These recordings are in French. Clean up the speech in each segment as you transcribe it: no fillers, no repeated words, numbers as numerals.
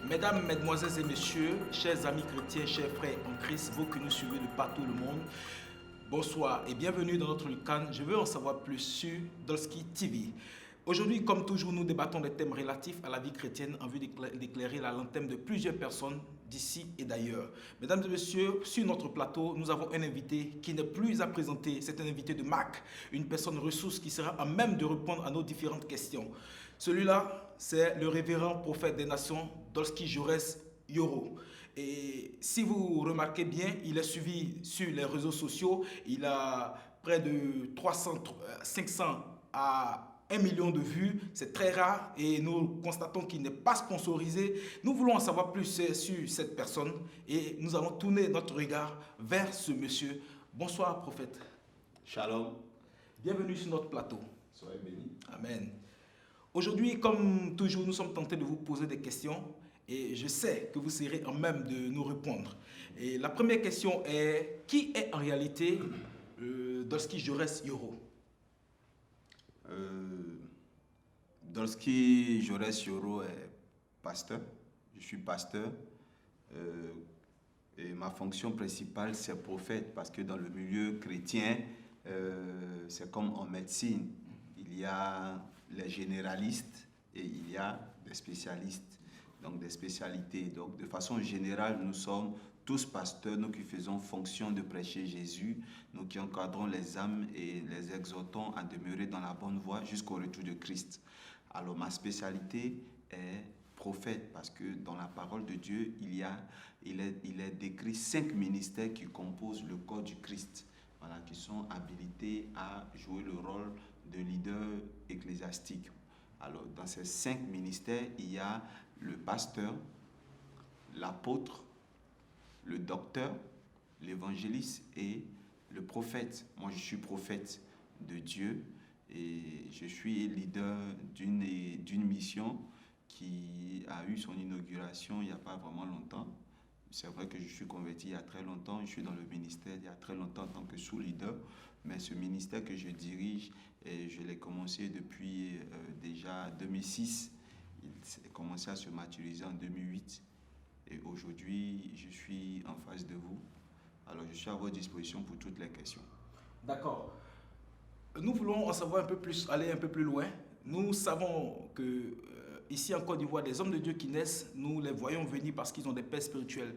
Mesdames, Mesdemoiselles et Messieurs, chers amis chrétiens, chers frères en Christ, vous qui nous suivez de partout le monde, bonsoir et bienvenue dans notre LUCAN. Je veux en savoir plus sur Dolski TV. Aujourd'hui, comme toujours, nous débattons des thèmes relatifs à la vie chrétienne en vue d'éclairer la lanterne de plusieurs personnes d'ici et d'ailleurs. Mesdames et messieurs, sur notre plateau, nous avons un invité qui n'est plus à présenter. C'est un invité de marque, une personne ressource qui sera à même de répondre à nos différentes questions. Celui-là, c'est le révérend prophète des nations, Dolski Jores Yoro. Et si vous remarquez bien, il est suivi sur les réseaux sociaux. Il a près de 300, 500 à 1 million de vues. C'est très rare et nous constatons qu'il n'est pas sponsorisé. Nous voulons en savoir plus sur cette personne et nous allons tourner notre regard vers ce monsieur. Bonsoir, prophète. Shalom. Bienvenue sur notre plateau. Soyez bénis. Amen. Aujourd'hui, comme toujours, nous sommes tentés de vous poser des questions et je sais que vous serez en même de nous répondre. Et la première question est, qui est en réalité Dolski Jores Yoro? Dolski Jores Yoro est pasteur. Je suis pasteur. Et ma fonction principale, c'est prophète, parce que dans le milieu chrétien, c'est comme en médecine. Il y a les généralistes et il y a des spécialistes, donc des spécialités. Donc de façon générale, nous sommes tous pasteurs, nous qui faisons fonction de prêcher Jésus, nous qui encadrons les âmes et les exhortons à demeurer dans la bonne voie jusqu'au retour de Christ. Alors ma spécialité est prophète, parce que dans la parole de Dieu, il est décrit 5 ministères qui composent le corps du Christ, voilà, qui sont habilités à jouer le rôle de leader ecclésiastique. Alors, dans ces 5 ministères, il y a le pasteur, l'apôtre, le docteur, l'évangéliste et le prophète. Moi, je suis prophète de Dieu et je suis leader d'une mission qui a eu son inauguration il n'y a pas vraiment longtemps. C'est vrai que je suis converti il y a très longtemps, je suis dans le ministère il y a très longtemps en tant que sous-leader, mais ce ministère que je dirige, je l'ai commencé depuis déjà 2006. Il a commencé à se maturiser en 2008 et aujourd'hui je suis en face de vous. Alors je suis à votre disposition pour toutes les questions. D'accord. Nous voulons en savoir un peu plus, aller un peu plus loin. Nous savons que ici en Côte d'Ivoire, des hommes de Dieu qui naissent, nous les voyons venir parce qu'ils ont des pères spirituels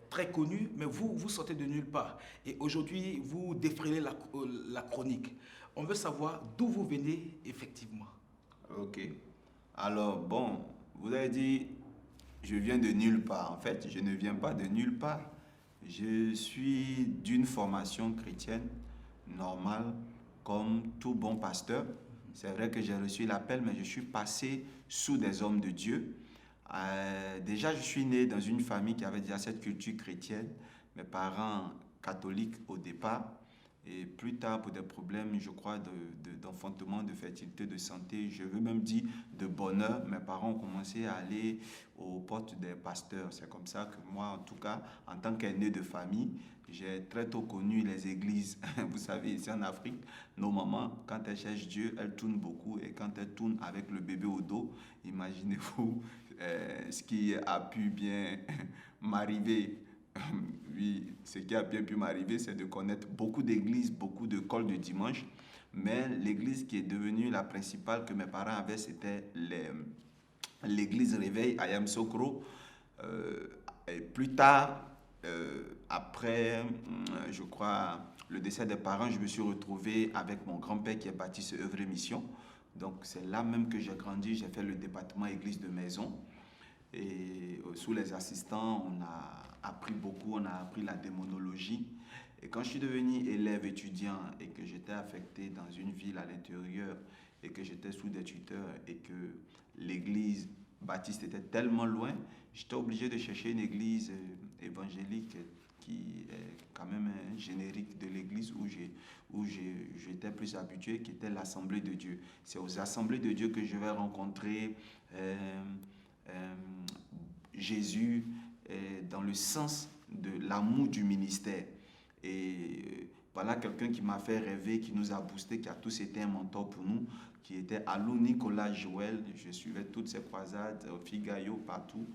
très connus, mais vous sortez de nulle part. Et aujourd'hui, vous défrayez la chronique. On veut savoir d'où vous venez effectivement. Ok. Alors, bon, vous avez dit, je viens de nulle part. En fait, je ne viens pas de nulle part. Je suis d'une formation chrétienne normale, comme tout bon pasteur. C'est vrai que j'ai reçu l'appel, mais je suis passé sous des hommes de Dieu. Déjà, je suis né dans une famille qui avait déjà cette culture chrétienne. Mes parents catholiques au départ. Et plus tard, pour des problèmes, je crois, d'enfantement, de fertilité, de santé, je veux même dire de bonheur, mes parents ont commencé à aller aux portes des pasteurs. C'est comme ça que moi, en tout cas, en tant qu'aîné de famille, j'ai très tôt connu les églises. Vous savez, ici en Afrique, nos mamans, quand elles cherchent Dieu, elles tournent beaucoup. Et quand elles tournent avec le bébé au dos, imaginez-vous ce qui a pu bien m'arriver. Oui, ce qui a bien pu m'arriver, c'est de connaître beaucoup d'églises, beaucoup de d'écoles de dimanche. Mais l'église qui est devenue la principale que mes parents avaient, c'était l'église Réveil à Yamsokro. Et plus tard, après, je crois, le décès des parents, je me suis retrouvé avec mon grand-père qui est baptiste œuvre et mission. Donc c'est là même que j'ai grandi, j'ai fait le département église de maison. Et sous les assistants, on a appris beaucoup, on a appris la démonologie. Et quand je suis devenu élève étudiant et que j'étais affecté dans une ville à l'intérieur et que j'étais sous des tuteurs et que l'église baptiste était tellement loin, j'étais obligé de chercher une église évangélique qui est quand même un générique de l'église où j'étais plus habitué, qui était l'Assemblée de Dieu. C'est aux Assemblées de Dieu que je vais rencontrer Jésus dans le sens de l'amour du ministère. Et voilà quelqu'un qui m'a fait rêver, qui nous a boosté, qui a tous été un mentor pour nous, qui était Alou Nicolas Joël. Je suivais toutes ces croisades, Figayo, partout.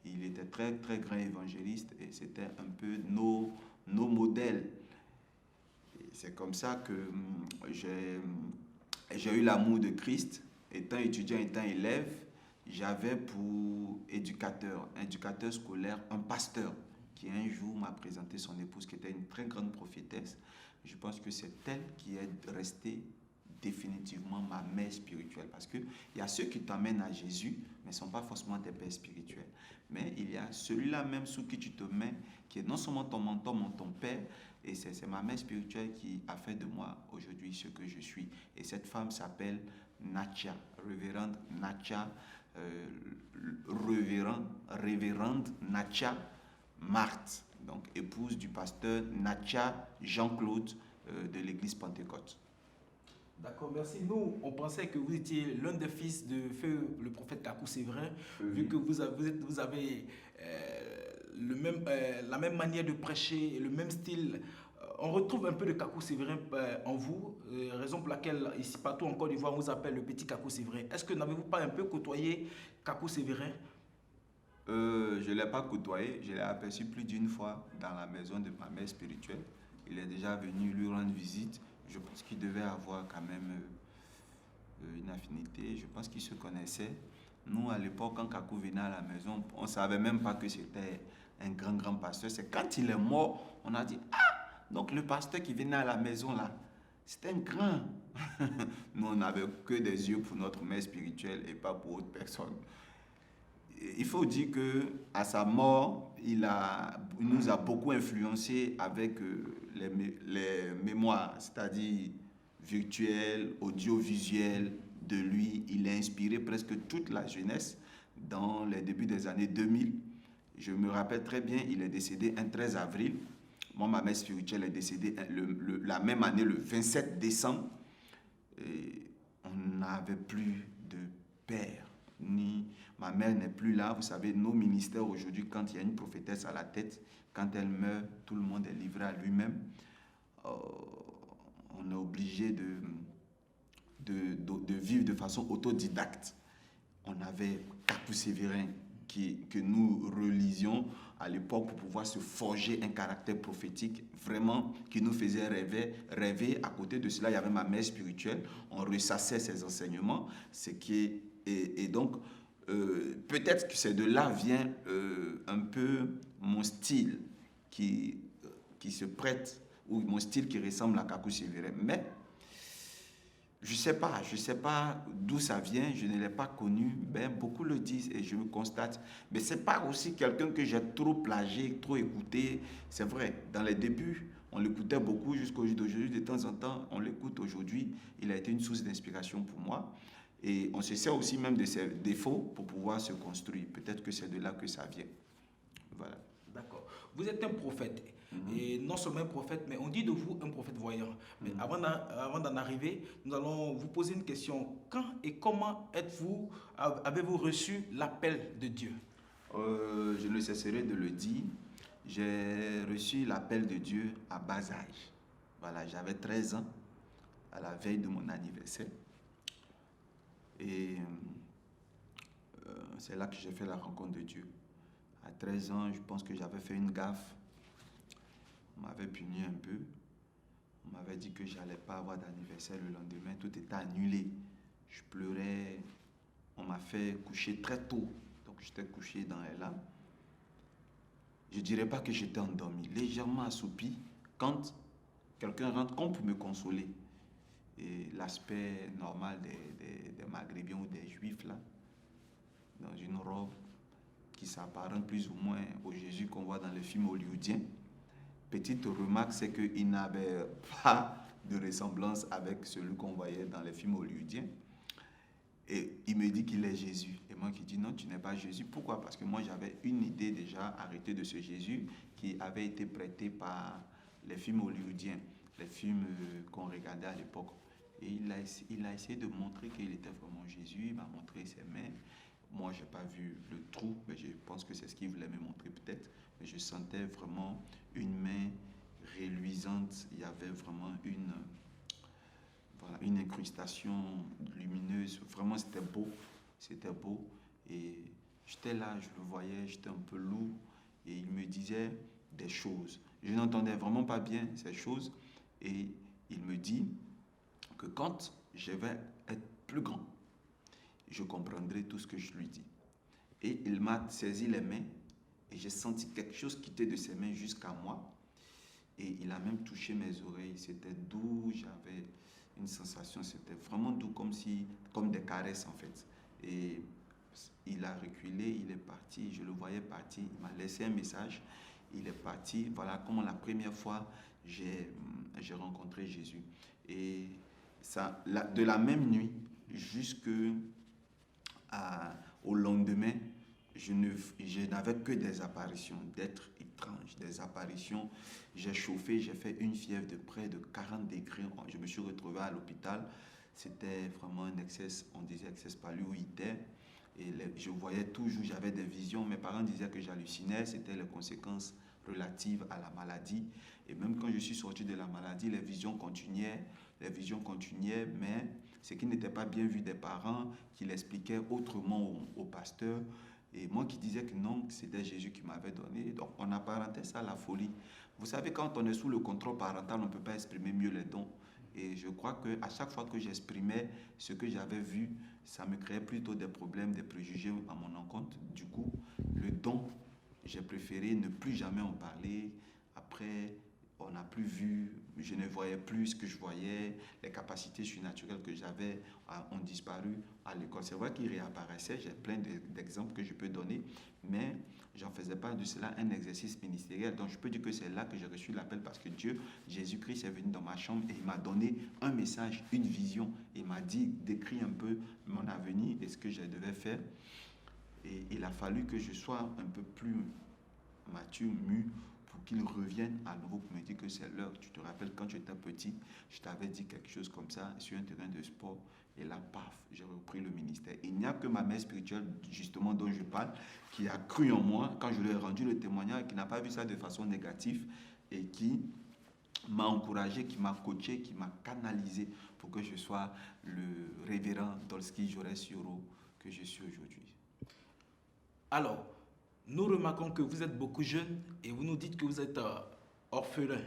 Il était très, très grand évangéliste et c'était un peu nos modèles. Et c'est comme ça que j'ai eu l'amour de Christ. Étant étudiant, étant élève, j'avais pour éducateur scolaire, un pasteur qui un jour m'a présenté son épouse qui était une très grande prophétesse. Je pense que c'est elle qui est restée définitivement ma mère spirituelle. Parce qu'il y a ceux qui t'emmènent à Jésus, mais ne sont pas forcément tes pères spirituels. Mais il y a celui-là même sous qui tu te mets, qui est non seulement ton mentor, mais ton père. Et c'est ma mère spirituelle qui a fait de moi aujourd'hui ce que je suis. Et cette femme s'appelle Nacha, révérende Nacha, révérende Nacha Marthe, donc épouse du pasteur Nacha Jean-Claude de l'église Pentecôte. D'accord, merci. Nous, on pensait que vous étiez l'un des fils de feu le prophète Kakou Séverin, vu que vous avez la même manière de prêcher, le même style. On retrouve un peu de Kakou Séverin en vous, raison pour laquelle ici partout en Côte d'Ivoire on vous appelle le petit Kakou Séverin. Est-ce que n'avez-vous pas un peu côtoyé Kakou Séverin? Je ne l'ai pas côtoyé, je l'ai aperçu plus d'une fois dans la maison de ma mère spirituelle. Il est déjà venu lui rendre visite. Je pense qu'il devait avoir quand même une affinité. Je pense qu'ils se connaissaient. Nous, à l'époque, quand Kakou venait à la maison, on ne savait même pas que c'était un grand, grand pasteur. C'est quand il est mort, on a dit, ah, donc le pasteur qui venait à la maison là, c'était un grand. Nous, on n'avait que des yeux pour notre mère spirituelle et pas pour autre personne. Il faut dire que à sa mort, il nous a beaucoup influencé avec les mémoires, c'est-à-dire virtuelles, audiovisuelles de lui. Il a inspiré presque toute la jeunesse dans les débuts des années 2000. Je me rappelle très bien, il est décédé un 13 avril. Moi, ma mère spirituelle est décédée la même année, le 27 décembre. Et on n'avait plus de père, ni ma mère n'est plus là. Vous savez, nos ministères aujourd'hui, quand il y a une prophétesse à la tête, quand elle meurt, tout le monde est livré à lui-même. On est obligé de vivre de façon autodidacte. On avait Kakou Séverin que nous relisions à l'époque pour pouvoir se forger un caractère prophétique vraiment qui nous faisait rêver. À côté de cela, il y avait ma mère spirituelle. On ressassait ses enseignements. Et donc, peut-être que c'est de là vient un peu mon style qui se prête, ou mon style qui ressemble à Kakou Séverin. Mais je sais pas d'où ça vient, je ne l'ai pas connu. Ben, beaucoup le disent et je me constate. Mais ce n'est pas aussi quelqu'un que j'ai trop plagié, trop écouté. C'est vrai, dans les débuts, on l'écoutait beaucoup jusqu'au jour d'aujourd'hui. De temps en temps, on l'écoute aujourd'hui. Il a été une source d'inspiration pour moi. Et on se sert aussi même de ses défauts pour pouvoir se construire. Peut-être que c'est de là que ça vient. Voilà. D'accord. Vous êtes un prophète. Et non seulement un prophète, mais on dit de vous un prophète voyant. Mais avant d'en arriver, nous allons vous poser une question. Quand et comment avez-vous reçu l'appel de Dieu? Je ne cesserai de le dire. J'ai reçu l'appel de Dieu à bas âge. Voilà, j'avais 13 ans, à la veille de mon anniversaire. Et c'est là que j'ai fait la rencontre de Dieu. À 13 ans, je pense que j'avais fait une gaffe. On m'avait puni un peu. On m'avait dit que je n'allais pas avoir d'anniversaire le lendemain. Tout était annulé. Je pleurais. On m'a fait coucher très tôt. Donc j'étais couché dans les larmes. Je ne dirais pas que j'étais endormi. Légèrement assoupi. Quand quelqu'un rentre comme pour me consoler. Et l'aspect normal des Maghrébins ou des Juifs là. Dans une robe qui s'apparente plus ou moins au Jésus qu'on voit dans les films hollywoodiens. Petite remarque, c'est qu'il n'avait pas de ressemblance avec celui qu'on voyait dans les films hollywoodiens. Et il me dit qu'il est Jésus. Et moi qui dis non, tu n'es pas Jésus. Pourquoi? Parce que moi j'avais une idée déjà arrêtée de ce Jésus qui avait été prêté par les films hollywoodiens, les films qu'on regardait à l'époque. Et il a essayé de montrer qu'il était vraiment Jésus. Il m'a montré ses mains. Moi, je n'ai pas vu le trou, mais je pense que c'est ce qu'il voulait me montrer peut-être. Mais je sentais vraiment une main reluisante. Il y avait vraiment une incrustation lumineuse. Vraiment, c'était beau. C'était beau. Et J'étais là, je le voyais, j'étais un peu lourd et il me disait des choses. Je n'entendais vraiment pas bien ces choses et il me dit que quand je vais être plus grand, je comprendrai tout ce que je lui dis. Et il m'a saisi les mains et j'ai senti quelque chose quitter de ses mains jusqu'à moi. Et il a même touché mes oreilles. C'était doux, j'avais une sensation, c'était vraiment doux, comme des caresses en fait. Et il a reculé, il est parti, je le voyais partir, il m'a laissé un message, il est parti. Voilà comment la première fois j'ai rencontré Jésus. Et ça, de la même nuit au lendemain, je n'avais que des apparitions, d'êtres étranges, des apparitions. J'ai chauffé, j'ai fait une fièvre de près de 40 degrés. Je me suis retrouvé à l'hôpital. C'était vraiment un excès, on disait excès paluité. Et je voyais toujours, j'avais des visions. Mes parents disaient que j'hallucinais, c'était les conséquences relatives à la maladie. Et même quand je suis sorti de la maladie, les visions continuaient, mais ce qui n'était pas bien vu des parents, qui l'expliquaient autrement au pasteur. Et moi qui disais que non, c'était Jésus qui m'avait donné. Donc on apparentait ça à la folie. Vous savez, quand on est sous le contrôle parental, on ne peut pas exprimer mieux les dons. Et je crois qu'à chaque fois que j'exprimais ce que j'avais vu, ça me créait plutôt des problèmes, des préjugés à mon encontre. Du coup, le don, j'ai préféré ne plus jamais en parler. Après, on n'a plus vu, je ne voyais plus ce que je voyais, les capacités surnaturelles que j'avais ont disparu à l'école. C'est vrai qu'ils réapparaissaient, j'ai plein d'exemples que je peux donner, mais j'en faisais pas de cela un exercice ministériel. Donc je peux dire que c'est là que j'ai reçu l'appel parce que Dieu, Jésus-Christ est venu dans ma chambre et il m'a donné un message, une vision. Il m'a dit, décrit un peu mon avenir et ce que je devais faire. Et il a fallu que je sois un peu plus mature, mûr, pour qu'il revienne à nouveau pour me dire que c'est l'heure. Tu te rappelles, quand tu étais petit, je t'avais dit quelque chose comme ça sur un terrain de sport. Et là, paf, j'ai repris le ministère. Il n'y a que ma mère spirituelle, justement, dont je parle, qui a cru en moi quand je lui ai rendu le témoignage, qui n'a pas vu ça de façon négative et qui m'a encouragé, qui m'a coaché, qui m'a canalisé pour que je sois le révérend Dolski Jorès Yoro que je suis aujourd'hui. Alors, nous remarquons que vous êtes beaucoup jeune et vous nous dites que vous êtes orphelin.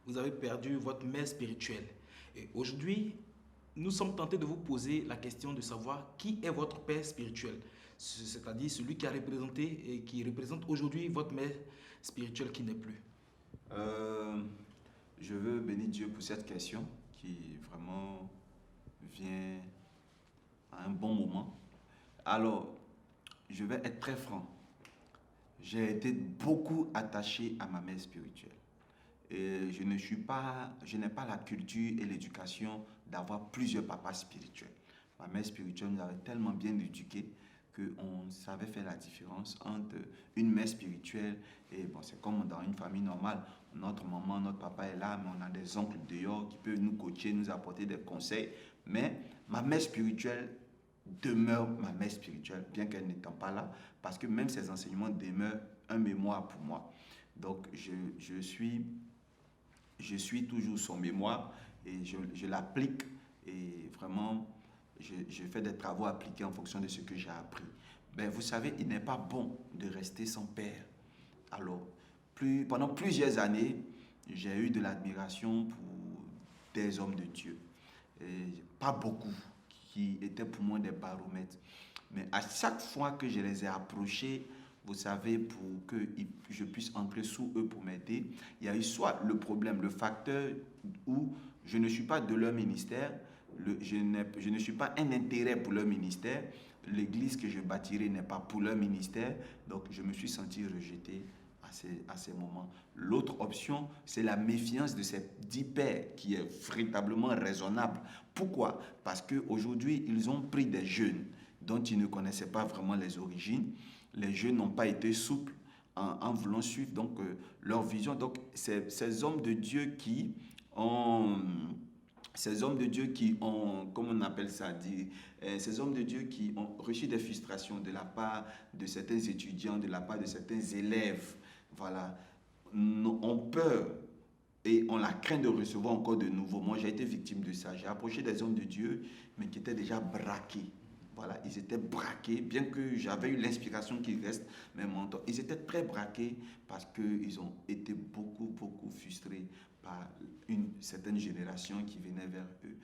Vous avez perdu votre mère spirituelle. Et aujourd'hui, nous sommes tentés de vous poser la question de savoir qui est votre père spirituel. C'est-à-dire celui qui a représenté et qui représente aujourd'hui votre mère spirituelle qui n'est plus. Je veux bénir Dieu pour cette question qui vraiment vient à un bon moment. Alors, je vais être très franc. J'ai été beaucoup attaché à ma mère spirituelle. Et je n'ai pas la culture et l'éducation d'avoir plusieurs papas spirituels. Ma mère spirituelle nous avait tellement bien éduqués qu'on savait faire la différence entre une mère spirituelle et bon, c'est comme dans une famille normale. Notre maman, notre papa est là, mais on a des oncles dehors qui peuvent nous coacher, nous apporter des conseils. Mais ma mère spirituelle demeure ma mère spirituelle, bien qu'elle n'étant pas là, parce que même ses enseignements demeurent un mémoire pour moi. Donc, je suis toujours son mémoire et je l'applique et vraiment, je fais des travaux appliqués en fonction de ce que j'ai appris. Ben, vous savez, il n'est pas bon de rester sans père. Alors, pendant plusieurs années, j'ai eu de l'admiration pour des hommes de Dieu. Et pas beaucoup, qui étaient pour moi des baromètres. Mais à chaque fois que je les ai approchés, vous savez, pour que je puisse entrer sous eux pour m'aider, il y a eu soit le problème, le facteur où je ne suis pas de leur ministère, je ne suis pas un intérêt pour leur ministère, l'église que je bâtirai n'est pas pour leur ministère, donc je me suis senti rejeté à ces moments. L'autre option, c'est la méfiance de ces 10 pères qui est véritablement raisonnable. Pourquoi? Parce qu'aujourd'hui, ils ont pris des jeunes dont ils ne connaissaient pas vraiment les origines. Les jeunes n'ont pas été souples en voulant suivre donc, leur vision. Donc, ces hommes de Dieu qui ont... comment on appelle ça, ces hommes de Dieu qui ont reçu des frustrations de la part de certains étudiants, de la part de certains élèves, voilà, ont peur et on la craint de recevoir encore de nouveau. Moi, j'ai été victime de ça. J'ai approché des hommes de Dieu, mais qui étaient déjà braqués Voilà, ils étaient braqués, bien que j'avais eu l'inspiration qu'ils restent mes mentors. Ils étaient très braqués parce qu'ils ont été beaucoup, beaucoup frustrés par une certaine génération qui venait vers eux.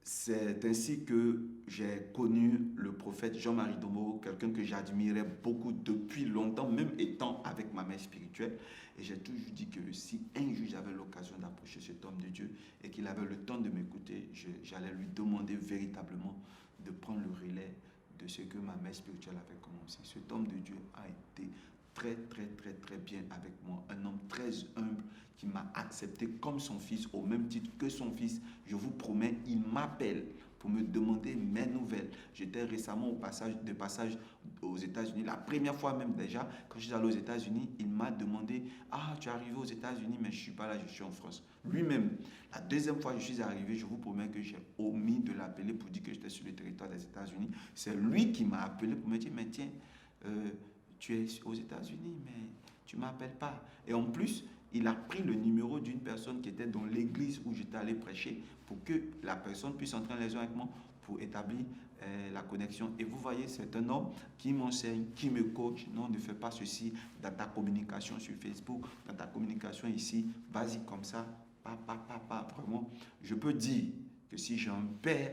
C'est ainsi que j'ai connu le prophète Jean-Marie Domoro, quelqu'un que j'admirais beaucoup depuis longtemps, même étant avec ma mère spirituelle. Et j'ai toujours dit que si un jour j'avais l'occasion d'approcher cet homme de Dieu et qu'il avait le temps de m'écouter, j'allais lui demander véritablement de prendre le relais de ce que ma mère spirituelle avait commencé. Cet homme de Dieu a été très, très, très, très bien avec moi. Un homme très humble qui m'a accepté comme son fils, au même titre que son fils. Je vous promets, il m'appelle pour me demander mes nouvelles. J'étais récemment de passage aux États-Unis, la première fois même déjà, quand je suis allé aux États-Unis, il m'a demandé « Ah, tu es arrivé aux États-Unis, mais je ne suis pas là, je suis en France. » Lui-même, la deuxième fois que je suis arrivé, je vous promets que j'ai omis de l'appeler pour dire que j'étais sur le territoire des États-Unis. C'est lui qui m'a appelé pour me dire « Mais tiens, tu es aux États-Unis, mais tu ne m'appelles pas. » Et en plus, il a pris le numéro d'une personne qui était dans l'église où j'étais allé prêcher pour que la personne puisse entrer en liaison avec moi pour établir la connexion. Et vous voyez, c'est un homme qui m'enseigne, qui me coach. Non, ne fais pas ceci dans ta communication sur Facebook, dans ta communication ici. Vas-y comme ça, pas. Vraiment, je peux dire que si j'ai un père,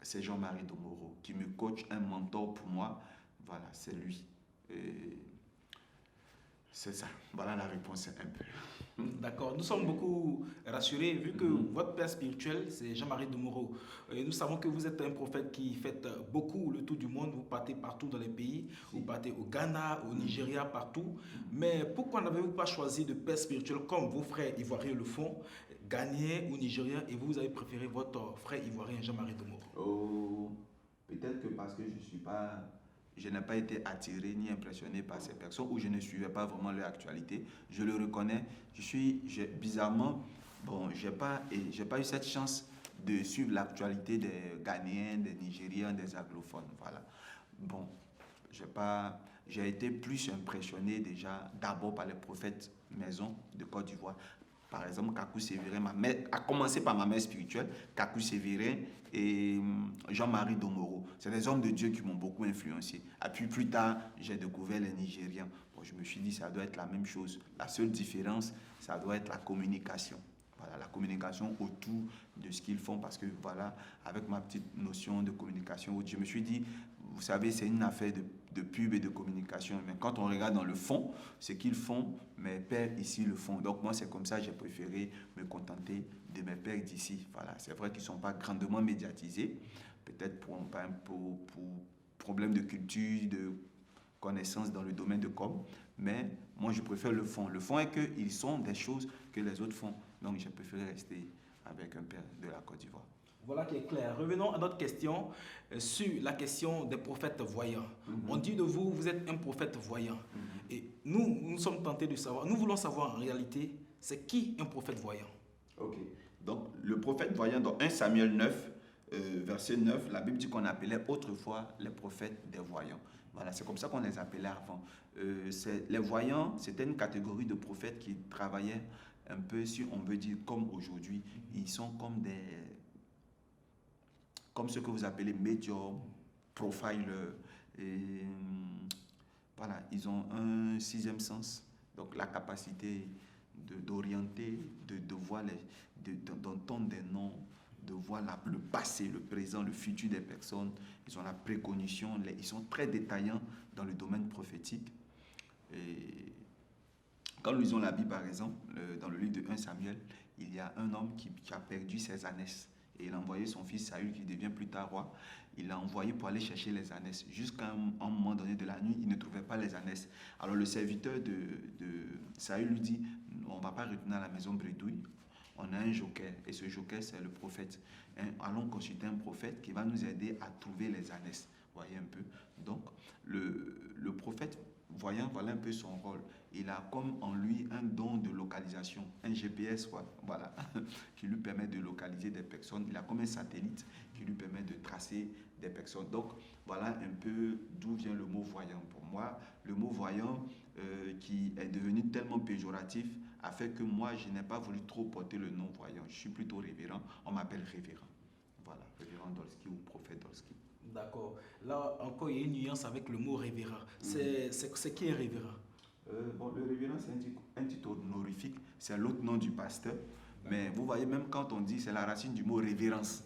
c'est Jean-Marie Domoro qui me coach, un mentor pour moi. Voilà, c'est lui. Et c'est ça. Voilà la réponse un peu. D'accord. Nous sommes beaucoup rassurés vu que votre père spirituel, c'est Jean-Marie Domoro. Et nous savons que vous êtes un prophète qui fait beaucoup le tour du monde. Vous partez partout dans les pays. Vous partez au Ghana, au Nigeria, partout. Mais pourquoi n'avez-vous pas choisi de père spirituel comme vos frères ivoiriens le font, ghanéens ou nigériens, et vous avez préféré votre frère ivoirien Jean-Marie Domoro? Oh, peut-être que parce que je n'ai pas été attiré ni impressionné par ces personnes ou je ne suivais pas vraiment leur actualité. Je le reconnais. Bizarrement, bon, j'ai pas eu cette chance de suivre l'actualité des Ghanéens, des Nigériens, des anglophones. Voilà. Bon, j'ai été plus impressionné déjà d'abord par les prophètes maison de Côte d'Ivoire. Par exemple, Kakou Sévérin, a commencé par ma mère spirituelle, Kakou Sévérin et Jean-Marie Domoro. C'est des hommes de Dieu qui m'ont beaucoup influencé. Et puis plus tard, j'ai découvert les Nigériens. Bon, je me suis dit, ça doit être la même chose. La seule différence, ça doit être la communication. Voilà, la communication autour de ce qu'ils font, parce que voilà, avec ma petite notion de communication, je me suis dit, vous savez, c'est une affaire de pub et de communication, mais quand on regarde dans le fond, ce qu'ils font, mes pères ici le font. Donc moi, c'est comme ça que j'ai préféré me contenter de mes pères d'ici. Voilà, c'est vrai qu'ils ne sont pas grandement médiatisés, peut-être pour problème de culture, de connaissances dans le domaine de com, mais moi je préfère le fond. Le fond est qu'ils sont des choses que les autres font. Donc j'ai préféré rester avec un père de la Côte d'Ivoire. Voilà qui est clair. Revenons à notre question sur la question des prophètes voyants. On dit de vous, vous êtes un prophète voyant. Et nous sommes tentés de savoir, nous voulons savoir en réalité, c'est qui un prophète voyant? Ok. Donc le prophète voyant dans 1 Samuel 9, verset 9, la Bible dit qu'on appelait autrefois les prophètes des voyants. Voilà, c'est comme ça qu'on les appelait avant. Les voyants, c'était une catégorie de prophètes qui travaillaient un peu, si on veut dire, comme aujourd'hui. Ils sont comme ce que vous appelez médiums, profilers. Et voilà, ils ont un sixième sens. Donc la capacité d'orienter, de voir, d'entendre des noms, de voir le passé, le présent, le futur des personnes. Ils ont la précognition, ils sont très détaillants dans le domaine prophétique. Et quand nous lisons la Bible, par exemple, dans le livre de 1 Samuel, il y a un homme qui a perdu ses ânesses. Et il a envoyé son fils Saül, qui devient plus tard roi. Il l'a envoyé pour aller chercher les ânesses. Jusqu'à un moment donné de la nuit, il ne trouvait pas les ânesses. Alors le serviteur de Saül lui dit, on ne va pas retourner à la maison bredouille. On a un joker, et ce joker, c'est le prophète. Allons consulter un prophète qui va nous aider à trouver les ânesses. Voyez un peu. Donc, le prophète voyant, voilà un peu son rôle. Il a comme en lui un don de localisation, un GPS, voilà, qui lui permet de localiser des personnes. Il a comme un satellite qui lui permet de tracer des personnes. Donc, voilà un peu d'où vient le mot voyant. Pour moi, le mot voyant, qui est devenu tellement péjoratif, a fait que moi, je n'ai pas voulu trop porter le nom voyant. Je suis plutôt révérend. On m'appelle révérend. Voilà, révérend Dolski ou prophète Dolski. D'accord. Là encore, il y a une nuance avec le mot révérend. C'est qui est révérend? Bon, le révérend, c'est un titre honorifique, c'est l'autre nom du pasteur. Mais vous voyez, même quand on dit, c'est la racine du mot révérence.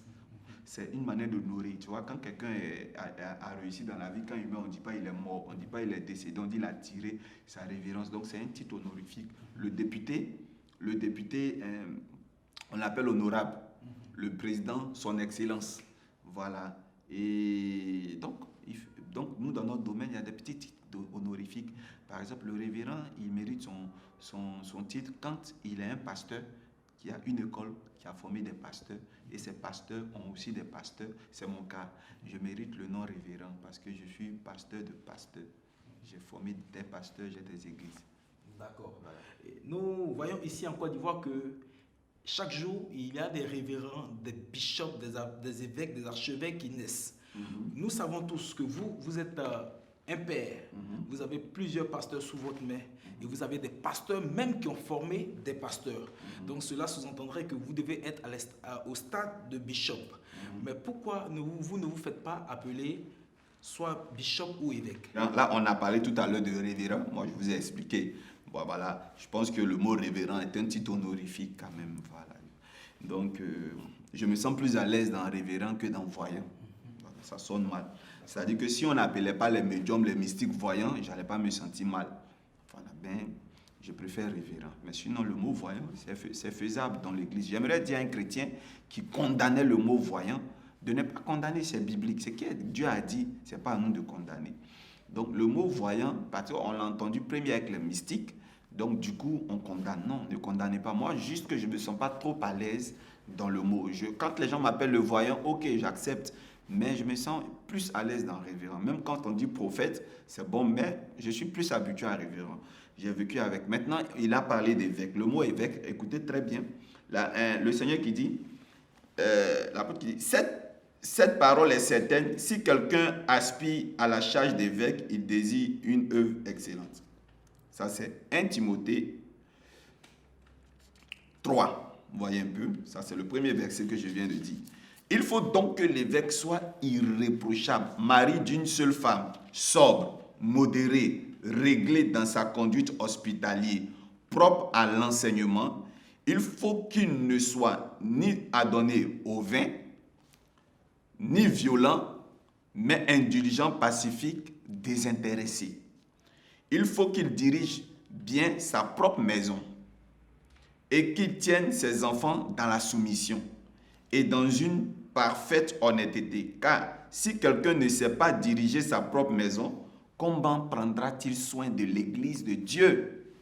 C'est une manière d'honorer. Tu vois, quand quelqu'un a réussi dans la vie, quand il meurt, on ne dit pas il est mort, on ne dit pas il est décédé, on dit il a tiré sa révérence. Donc c'est un titre honorifique. Le député, on l'appelle honorable. Le président, son excellence. Voilà. Et donc nous, dans notre domaine, il y a des petits titres honorifiques. Par exemple, le révérend, il mérite son titre quand il est un pasteur qui a une école, qui a formé des pasteurs, et ces pasteurs ont aussi des pasteurs. C'est mon cas. Je mérite le nom révérend parce que je suis pasteur de pasteurs. J'ai formé des pasteurs, j'ai des églises. D'accord. Voilà. Nous voyons ici en Côte d'Ivoire que chaque jour, il y a des révérends, des bishops, des évêques, des archevêques qui naissent. Nous savons tous que vous êtes un père. Vous avez plusieurs pasteurs sous votre main. Et vous avez des pasteurs même qui ont formé des pasteurs. Donc cela sous-entendrait que vous devez être au stade de bishop. Mais pourquoi vous ne vous faites pas appeler soit bishop ou évêque? Là, on a parlé tout à l'heure de révérend. Moi, je vous ai expliqué. Bon, voilà. Je pense que le mot révérend est un titre honorifique quand même. Voilà. Donc, je me sens plus à l'aise dans révérend que dans voyant. Voilà, ça sonne mal. C'est-à-dire que si on n'appelait pas les médiums, les mystiques voyants, je n'allais pas me sentir mal. Voilà, ben, je préfère révérend. Mais sinon, le mot voyant, c'est faisable dans l'Église. J'aimerais dire à un chrétien qui condamnait le mot voyant de ne pas condamner, c'est biblique. Ce que Dieu a dit, ce n'est pas à nous de condamner. Donc, le mot voyant, parce qu'on l'a entendu premier avec les mystiques, donc du coup, on condamne. Non, ne condamnez pas. Moi, juste que je ne me sens pas trop à l'aise dans le mot. Quand les gens m'appellent le voyant, ok, j'accepte. Mais je me sens plus à l'aise dans révérend. Même quand on dit prophète, c'est bon, mais je suis plus habitué à révérend. J'ai vécu avec. Maintenant, il a parlé d'évêque. Le mot évêque, écoutez très bien. Le Seigneur qui dit, l'apôtre qui dit, cette parole est certaine, si quelqu'un aspire à la charge d'évêque, il désire une œuvre excellente. Ça, c'est 1 Timothée 3. Vous voyez un peu, ça c'est le premier verset que je viens de dire. Il faut donc que l'évêque soit irréprochable, mari d'une seule femme, sobre, modéré, réglé dans sa conduite hospitalière, propre à l'enseignement. Il faut qu'il ne soit ni adonné au vin, ni violent, mais indulgent, pacifique, désintéressé. Il faut qu'il dirige bien sa propre maison et qu'il tienne ses enfants dans la soumission et dans une parfaite honnêteté. Car si quelqu'un ne sait pas diriger sa propre maison, comment prendra-t-il soin de l'Église de Dieu?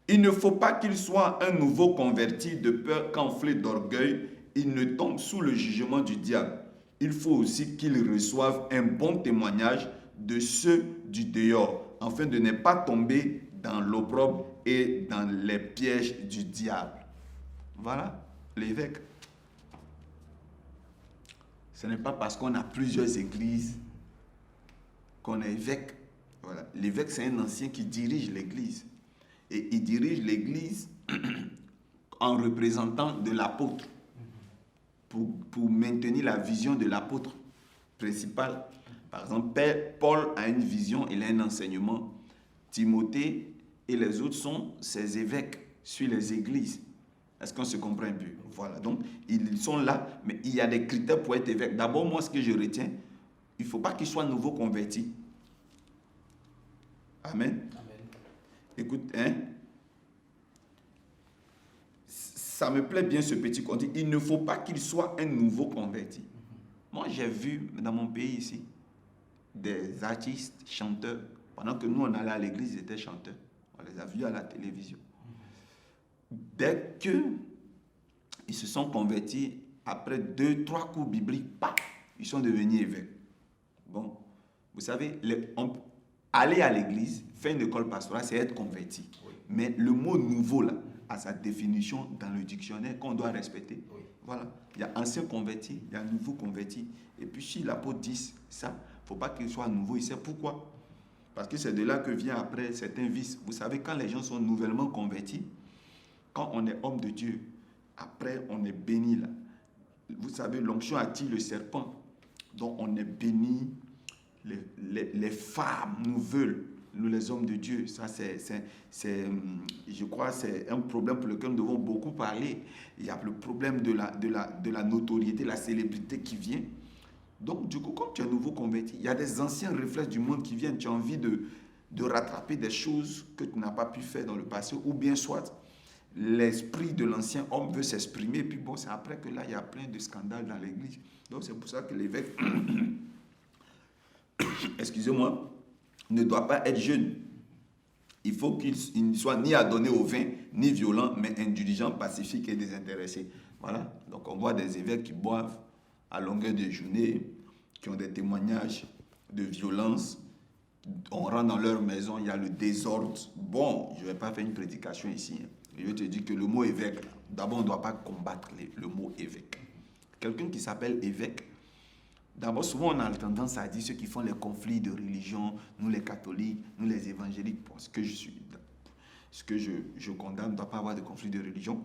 Il ne faut pas qu'il soit un nouveau converti de peur qu'enflé d'orgueil, il ne tombe sous le jugement du diable. Il faut aussi qu'il reçoive un bon témoignage de ceux du dehors, afin de ne pas tomber dans l'opprobre et dans les pièges du diable. Voilà l'évêque. Ce n'est pas parce qu'on a plusieurs églises qu'on est évêque. Voilà. L'évêque, c'est un ancien qui dirige l'église. Et il dirige l'église en représentant de l'apôtre. Pour maintenir la vision de l'apôtre principal. Par exemple, Paul a une vision, il a un enseignement. Timothée et les autres sont ses évêques sur les églises. Est-ce qu'on se comprend un peu? Voilà, donc ils sont là, mais il y a des critères pour être évêque. D'abord, moi, ce que je retiens, il ne faut pas qu'il soit nouveau converti. Amen. Amen. Écoute, ça me plaît bien ce petit qu'on dit. Il ne faut pas qu'il soit un nouveau converti. Moi, j'ai vu dans mon pays ici des artistes, chanteurs. Pendant que nous, on allait à l'église, ils étaient chanteurs. On les a vus à la télévision. Dès qu'ils se sont convertis, après 2-3 cours bibliques, ils sont devenus évêques. Bon, vous savez, aller à l'église, faire une école pastorale, c'est être converti. Oui. Mais le mot nouveau, là, a sa définition dans le dictionnaire qu'on doit respecter. Oui. Voilà. Il y a ancien converti, il y a nouveau converti. Et puis si l'apôtre dit ça, il ne faut pas qu'il soit nouveau. Il sait pourquoi. Parce que c'est de là que vient après certains vices. Vous savez, quand les gens sont nouvellement convertis, quand on est homme de Dieu, après on est béni là. savez, l'onction attire le serpent. Donc on est béni. Les femmes nous veulent, nous les hommes de Dieu. Ça, je crois, c'est un problème pour lequel nous devons beaucoup parler. Il y a le problème de la notoriété, la célébrité qui vient. Donc, du coup, comme tu es nouveau converti, il y a des anciens réflexes du monde qui viennent. Tu as envie de rattraper des choses que tu n'as pas pu faire dans le passé, ou bien soit l'esprit de l'ancien homme veut s'exprimer, et puis bon, c'est après que là, il y a plein de scandales dans l'église. Donc, c'est pour ça que l'évêque, excusez-moi, ne doit pas être jeune. Il faut qu'il ne soit ni adonné au vin, ni violent, mais indulgent, pacifique et désintéressé. Voilà. Donc, on voit des évêques qui boivent à longueur de journée, qui ont des témoignages de violence. On rentre dans leur maison, il y a le désordre. Bon, je ne vais pas faire une prédication ici. Je vais te dire que le mot évêque, d'abord, on ne doit pas combattre le mot évêque. Quelqu'un qui s'appelle évêque, d'abord, souvent, on a tendance à dire ceux qui font les conflits de religion, nous les catholiques, nous les évangéliques, parce que je condamne, ne doit pas avoir de conflit de religion.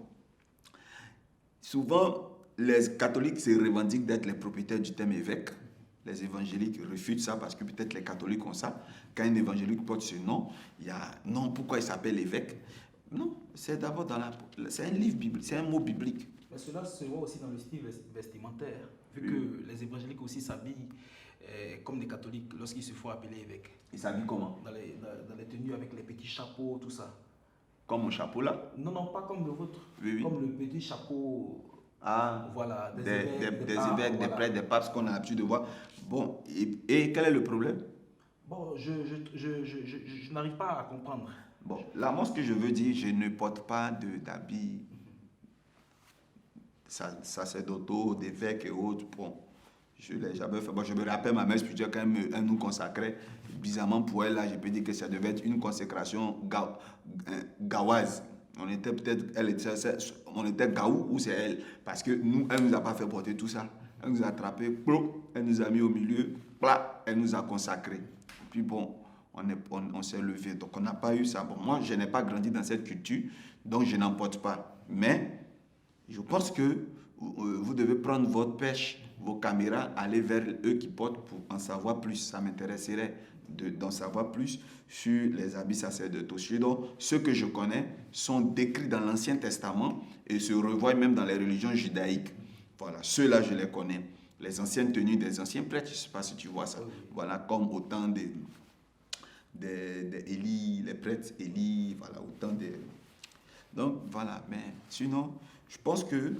Souvent, les catholiques se revendiquent d'être les propriétaires du terme évêque. Les évangéliques refutent ça parce que peut-être les catholiques ont ça. Quand un évangélique porte ce nom, il y a non, pourquoi il s'appelle évêque? Non, c'est d'abord c'est un livre biblique, c'est un mot biblique. Mais cela se voit aussi dans le style vestimentaire, vu que les évangéliques aussi s'habillent comme des catholiques lorsqu'ils se font appeler évêques. Ils s'habillent comment? Dans les tenues avec les petits chapeaux, tout ça. Comme mon chapeau là? Non, non, pas comme le vôtre. Oui. Comme le petit chapeau. Ah, voilà, des évêques, des voilà. prêtres, des papes, qu'on a l'habitude de voir. Bon, et quel est le problème? Bon, je n'arrive pas à comprendre. Bon, là, moi, ce que je veux dire, je ne porte pas d'habits sacerdotaux, d'évêques et autres. Bon, je l'ai jamais fait. Bon, je me rappelle, ma mère spirituelle, quand elle nous consacrait, bizarrement pour elle, là, je peux dire que ça devait être une consécration gaoise. On était gaou ou c'est elle. Parce que nous, elle ne nous a pas fait porter tout ça. Elle nous a attrapés, elle nous a mis au milieu, elle nous a consacrés. Puis bon, on s'est levé. Donc on n'a pas eu ça. Bon, moi, je n'ai pas grandi dans cette culture, donc je n'en porte pas. Mais je pense que vous devez prendre votre pêche, vos caméras, aller vers eux qui portent pour en savoir plus. Ça m'intéresserait d'en savoir plus sur les habits sacerdotaux. Donc, ceux que je connais sont décrits dans l'Ancien Testament et se revoient même dans les religions judaïques. Voilà, ceux-là, je les connais. Les anciennes tenues des anciens prêtres, je ne sais pas si tu vois ça. Voilà, comme autant des Élie, les prêtres Élie, voilà, autant des... Donc, voilà, mais sinon, je pense que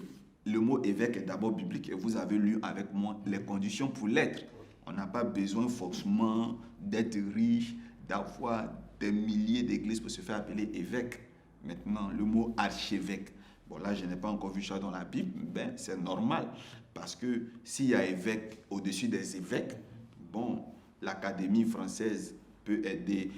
le mot évêque est d'abord biblique et vous avez lu avec moi les conditions pour l'être. On n'a pas besoin forcément d'être riche, d'avoir des milliers d'églises pour se faire appeler évêque. Maintenant, le mot archevêque. Bon, là, je n'ai pas encore vu ça dans la Bible, ben, c'est normal. Parce que s'il y a évêque au-dessus des évêques, bon, l'Académie française peut aider,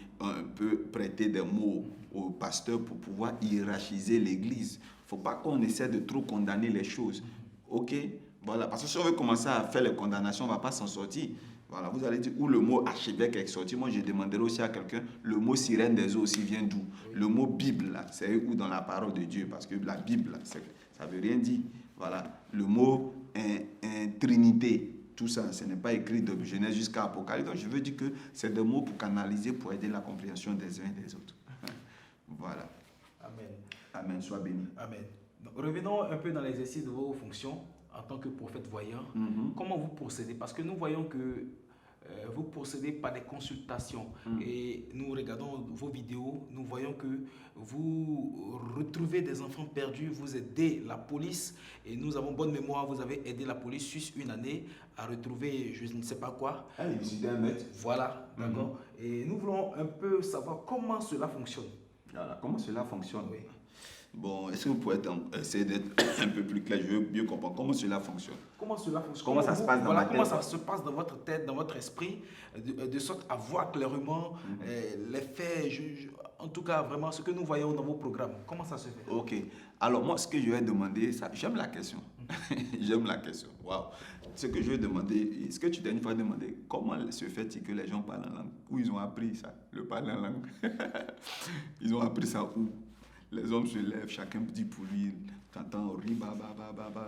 peut prêter des mots aux pasteurs pour pouvoir hiérarchiser l'église. Il ne faut pas qu'on essaie de trop condamner les choses. OK? Voilà, parce que si on veut commencer à faire les condamnations, on ne va pas s'en sortir. Voilà, vous allez dire où le mot archevêque est sorti. Moi, je demanderai aussi à quelqu'un, le mot sirène des eaux aussi vient d'où? Le mot Bible, là, c'est où dans la parole de Dieu? Parce que la Bible, là, ça ne veut rien dire. Voilà, le mot Trinité, tout ça, ce n'est pas écrit de Genèse jusqu'à Apocalypse. Donc, je veux dire que c'est des mots pour canaliser, pour aider la compréhension des uns et des autres. Voilà. Amen. Amen, sois béni. Amen. Donc, revenons un peu dans l'exercice de vos fonctions en tant que prophète voyant. Comment vous procédez? Parce que nous voyons que vous procédez par des consultations. Et nous regardons vos vidéos, nous voyons que vous retrouvez des enfants perdus, vous aidez la police. Et nous avons bonne mémoire, vous avez aidé la police juste une année à retrouver je ne sais pas quoi. C'était un maître. Voilà, d'accord. Et nous voulons un peu savoir comment cela fonctionne. Voilà, comment cela fonctionne? Oui. Bon, est-ce que vous pouvez essayer d'être un peu plus clair? Je veux mieux comprendre comment cela fonctionne. Comment cela fonctionne? Comment ça se passe dans la tête? Comment ça se passe dans votre tête, dans votre esprit, de sorte à voir clairement les faits, en tout cas vraiment ce que nous voyons dans vos programmes. Comment ça se fait? Ok. Alors moi, ce que je vais demander, j'aime la question. J'aime la question. Waouh. Ce que je vais demander, est-ce que tu t'es une fois demandé comment se fait-il que les gens parlent en langue? Où ils ont appris ça, le parler en langue? Ils ont appris ça où? Les hommes se lèvent, chacun dit pour lui. T'entends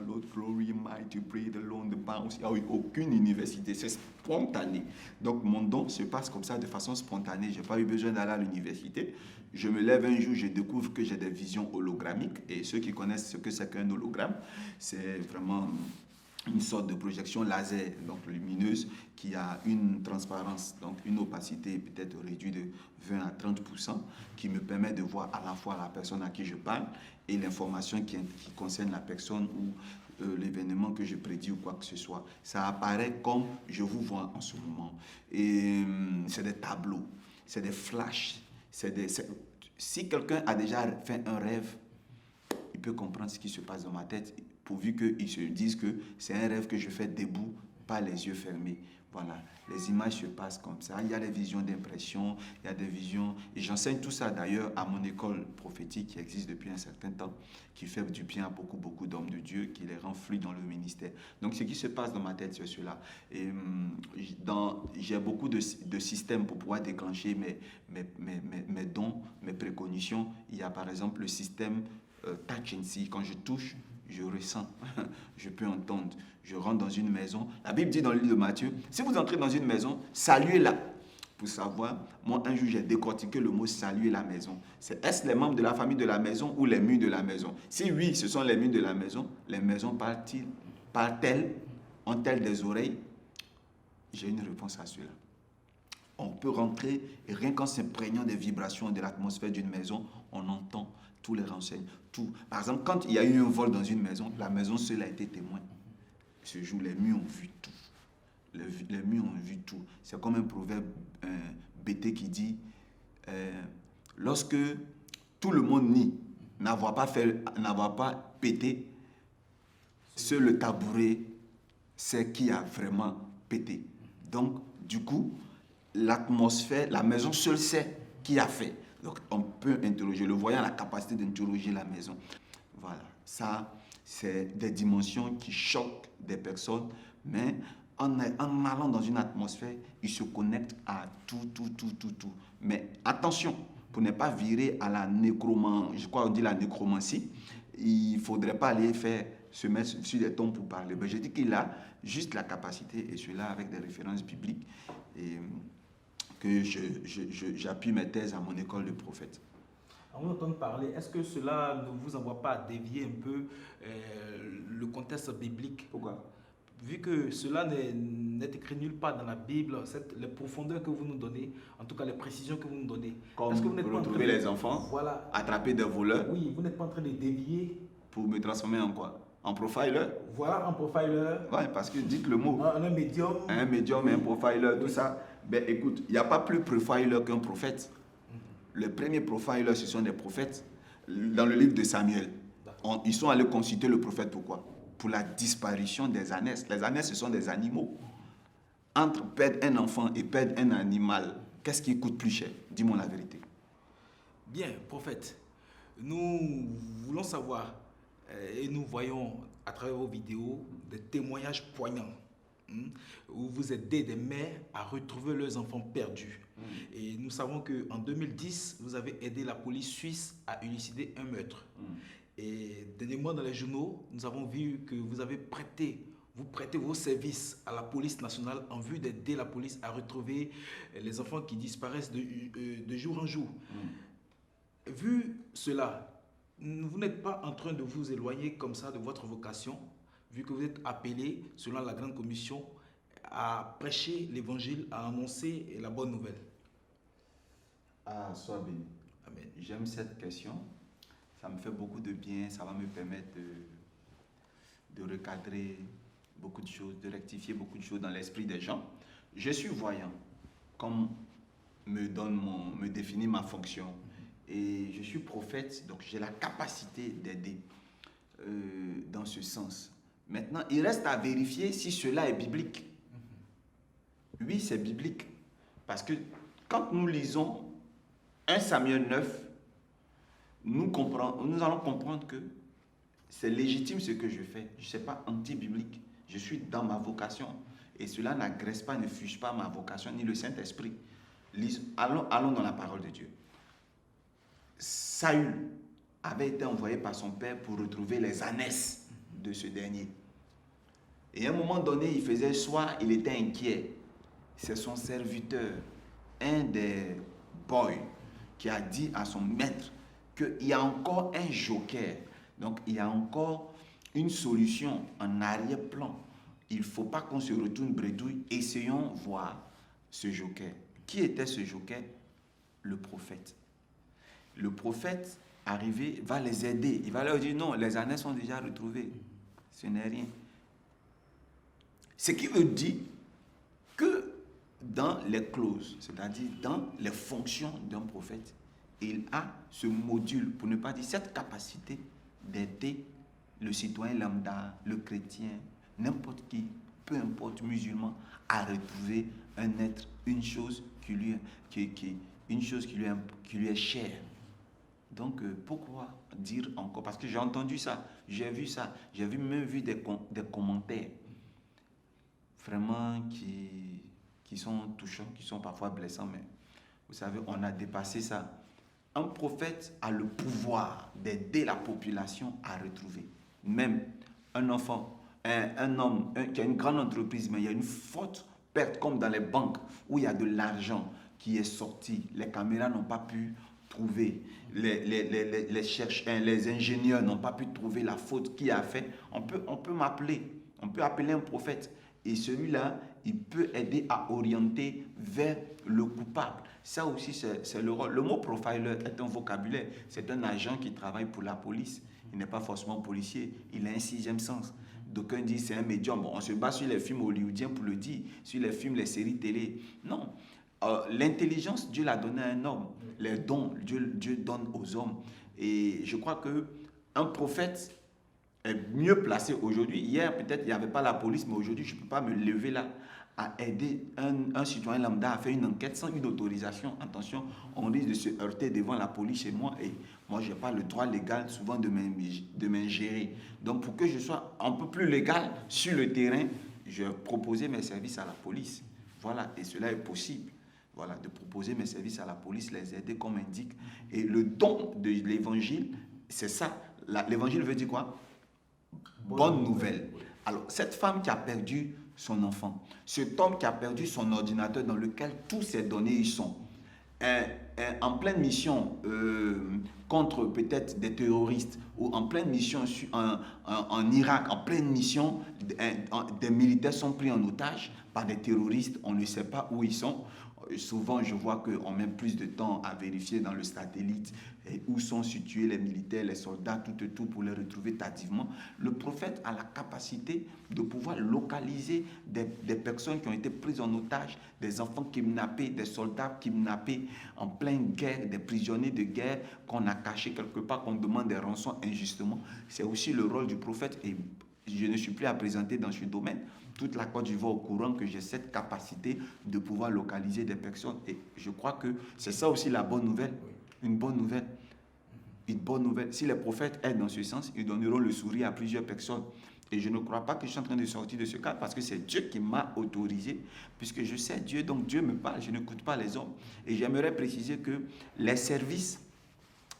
Lord glory, mighty, pray the Lord, the bounce. Il n'y a eu aucune université, c'est spontané. Donc mon don se passe comme ça, de façon spontanée. Je n'ai pas eu besoin d'aller à l'université. Je me lève un jour, je découvre que j'ai des visions hologrammiques. Et ceux qui connaissent ce que c'est qu'un hologramme, c'est vraiment une sorte de projection laser, donc lumineuse, qui a une transparence, donc une opacité peut-être réduite de 20 à 30%, qui me permet de voir à la fois la personne à qui je parle et l'information qui concerne la personne ou l'événement que je prédis ou quoi que ce soit. Ça apparaît comme je vous vois en ce moment. Et c'est des tableaux, c'est des flashs. Si quelqu'un a déjà fait un rêve, il peut comprendre ce qui se passe dans ma tête, pourvu qu'ils se disent que c'est un rêve que je fais debout, pas les yeux fermés. Voilà, les images se passent comme ça. Il y a des visions d'impression, il y a des visions... Et j'enseigne tout ça d'ailleurs à mon école prophétique qui existe depuis un certain temps, qui fait du bien à beaucoup d'hommes de Dieu, qui les rend fluides dans le ministère. Donc ce qui se passe dans ma tête, c'est cela. Et j'ai beaucoup de systèmes pour pouvoir déclencher mes dons, mes préconitions. Il y a par exemple le système touch and see. Quand je touche, je ressens, je peux entendre. Je rentre dans une maison. La Bible dit dans le livre de Matthieu, si vous entrez dans une maison, saluez-la. Pour savoir, moi un jour j'ai décortiqué le mot saluer la maison. Est-ce les membres de la famille de la maison ou les murs de la maison? Si oui, ce sont les murs de la maison, les maisons partent-elles, ont-elles des oreilles? J'ai une réponse à cela. On peut rentrer et rien qu'en s'imprégnant des vibrations de l'atmosphère d'une maison, on entend tous les renseignements. Tout. Par exemple, quand il y a eu un vol dans une maison, la maison seule a été témoin. Ce jour, les murs ont vu tout. Les murs ont vu tout. C'est comme un proverbe BT qui dit lorsque tout le monde nie, n'avoir pas pété, seul le tabouret c'est qui a vraiment pété. Donc, du coup, l'atmosphère, la maison seule sait qui a fait. Donc, on peut interroger. Le voyant a la capacité d'interroger la maison. Voilà. Ça, c'est des dimensions qui choquent des personnes, mais en allant dans une atmosphère, ils se connectent à tout. Mais attention, pour ne pas virer à la nécromancie, je crois qu'on dit la nécromancie, il ne faudrait pas aller se mettre sur des tombes pour parler. Mais je dis qu'il a juste la capacité, et cela avec des références bibliques, et que j'appuie mes thèses à mon école de prophète. On entend parler, est-ce que cela ne vous envoie pas à dévier un peu le contexte biblique? Pourquoi? Vu que cela n'est écrit nulle part dans la Bible, les profondeurs que vous nous donnez, en tout cas les précisions que vous nous donnez. Comme est-ce que vous pour retrouver les enfants, voilà, attraper des voleurs. Oui, vous n'êtes pas en train de dévier. Pour me transformer en quoi? En profiler? Voilà, en profiler. Oui, parce que dites le mot. Un médium. Un médium, oui. Un profiler, tout ça. Ben écoute, il n'y a pas plus profiler qu'un prophète. Les premiers profilers, ce sont des prophètes. Dans le livre de Samuel, ils sont allés consulter le prophète. Pourquoi? Pour la disparition des ânesses. Les ânesses, ce sont des animaux. Entre perdre un enfant et perdre un animal, qu'est-ce qui coûte plus cher? Dis-moi la vérité. Bien, prophète, nous voulons savoir et nous voyons à travers vos vidéos des témoignages poignants où vous aidez des mères à retrouver leurs enfants perdus. Et nous savons qu'en 2010, vous avez aidé la police suisse à élucider un meurtre. Et dernièrement dans les journaux, nous avons vu que vous prêtez vos services à la police nationale en vue d'aider la police à retrouver les enfants qui disparaissent de jour en jour. Vu cela, vous n'êtes pas en train de vous éloigner comme ça de votre vocation, vu que vous êtes appelé, selon la Grande Commission, à prêcher l'évangile, à annoncer la bonne nouvelle. Ah, sois béni. Amen. J'aime cette question. Ça me fait beaucoup de bien. Ça va me permettre de recadrer beaucoup de choses, de rectifier beaucoup de choses dans l'esprit des gens. Je suis voyant, comme me définit ma fonction. Et je suis prophète, donc j'ai la capacité d'aider dans ce sens. Maintenant, il reste à vérifier si cela est biblique. Oui, c'est biblique. Parce que quand nous lisons 1 Samuel 9, nous allons comprendre que c'est légitime ce que je fais. Je ne suis pas anti-biblique. Je suis dans ma vocation. Et cela n'agresse pas, ne fuge pas ma vocation, ni le Saint-Esprit. Allons dans la parole de Dieu. Saül avait été envoyé par son père pour retrouver les ânesses de ce dernier. Et à un moment donné, il faisait soir, il était inquiet. C'est son serviteur, un des boys, qui a dit à son maître qu'il y a encore un joker. Donc, il y a encore une solution en arrière-plan. Il ne faut pas qu'on se retourne bredouille. Essayons voir ce joker. Qui était ce joker? Le prophète. Le prophète, arrivé, va les aider. Il va leur dire non, les ânes sont déjà retrouvés. Ce n'est rien. Ce qui veut dire que dans les clauses, c'est-à-dire dans les fonctions d'un prophète, il a ce module, pour ne pas dire cette capacité d'aider le citoyen lambda, le chrétien, n'importe qui, peu importe, musulman, à retrouver un être, une chose qui lui est chère. Donc, pourquoi dire encore? Parce que j'ai entendu ça, j'ai vu ça, j'ai même vu des commentaires vraiment qui sont touchants, qui sont parfois blessants, mais vous savez, on a dépassé ça. Un prophète a le pouvoir d'aider la population à retrouver. Même un enfant, un homme qui a une grande entreprise, mais il y a une forte perte, comme dans les banques, où il y a de l'argent qui est sorti. Les caméras n'ont pas pu trouver, les ingénieurs n'ont pas pu trouver la faute qui a fait. On peut m'appeler, on peut appeler un prophète. Et celui-là, il peut aider à orienter vers le coupable. Ça aussi, c'est le rôle. Le mot profiler est un vocabulaire. C'est un agent qui travaille pour la police. Il n'est pas forcément policier. Il a un sixième sens. D'aucuns disent c'est un médium. Bon, on se base sur les films hollywoodiens pour le dire, sur les films, les séries télé. Non. L'intelligence, Dieu l'a donnée à un homme. Les dons, Dieu donne aux hommes. Et je crois qu'un prophète est mieux placé aujourd'hui. Hier, peut-être, il n'y avait pas la police, mais aujourd'hui, je ne peux pas me lever là à aider un citoyen lambda à faire une enquête sans une autorisation. Attention, on risque de se heurter devant la police chez moi et moi, je n'ai pas le droit légal souvent de m'ingérer. Donc, pour que je sois un peu plus légal sur le terrain, je vais proposer mes services à la police. Voilà, et cela est possible. Voilà, de proposer mes services à la police, les aider comme indique. Et le don de l'évangile, c'est ça. L'évangile veut dire quoi? Bonne nouvelle. Alors, cette femme qui a perdu son enfant, cet homme qui a perdu son ordinateur dans lequel tous ses données y sont, en pleine mission contre peut-être des terroristes ou en pleine mission en Irak, en pleine mission, des militaires sont pris en otage par des terroristes, on ne sait pas où ils sont. Souvent, je vois qu'on met plus de temps à vérifier dans le satellite où sont situés les militaires, les soldats, tout pour les retrouver tardivement. Le prophète a la capacité de pouvoir localiser des personnes qui ont été prises en otage, des enfants kidnappés, des soldats kidnappés en pleine guerre, des prisonniers de guerre qu'on a cachés quelque part, qu'on demande des rançons injustement. C'est aussi le rôle du prophète et je ne suis plus à présenter dans ce domaine. Toute la Côte d'Ivoire au courant que j'ai cette capacité de pouvoir localiser des personnes. Et je crois que c'est ça aussi la bonne nouvelle. Une bonne nouvelle. Une bonne nouvelle. Si les prophètes aident dans ce sens, ils donneront le sourire à plusieurs personnes. Et je ne crois pas que je suis en train de sortir de ce cadre parce que c'est Dieu qui m'a autorisé. Puisque je sais Dieu, donc Dieu me parle, je n'écoute pas les hommes. Et j'aimerais préciser que les services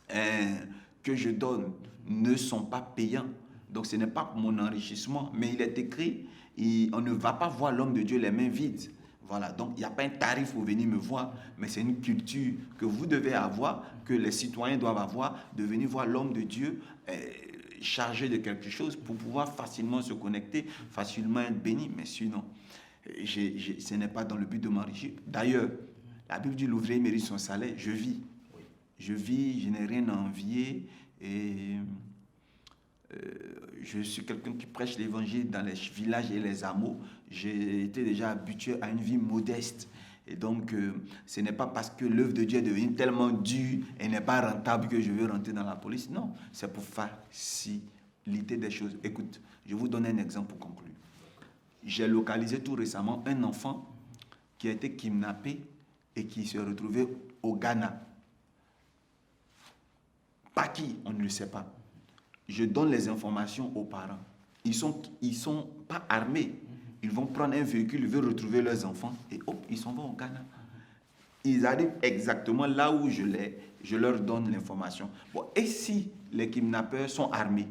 que je donne ne sont pas payants. Donc ce n'est pas pour mon enrichissement, mais il est écrit, on ne va pas voir l'homme de Dieu les mains vides. Voilà, donc il n'y a pas un tarif pour venir me voir, mais c'est une culture que vous devez avoir, que les citoyens doivent avoir, de venir voir l'homme de Dieu chargé de quelque chose pour pouvoir facilement se connecter, facilement être béni. Mais sinon, ce n'est pas dans le but de m'enrichir. D'ailleurs, la Bible dit l'ouvrier mérite son salaire, je vis. Je vis, je n'ai rien à envier et... je suis quelqu'un qui prêche l'évangile dans les villages et les hameaux. J'ai été déjà habitué à une vie modeste. Et donc, ce n'est pas parce que l'œuvre de Dieu est devenue tellement dure et n'est pas rentable que je veux rentrer dans la police. Non, c'est pour faciliter des choses. Écoute, je vous donne un exemple pour conclure. J'ai localisé tout récemment un enfant qui a été kidnappé et qui s'est retrouvé au Ghana. Par qui? On ne le sait pas. Je donne les informations aux parents. Ils sont pas armés. Ils vont prendre un véhicule, ils veulent retrouver leurs enfants et hop, ils s'en vont au Ghana. ils arrivent exactement là où je leur donne l'information. Bon, et si les kidnappeurs sont armés,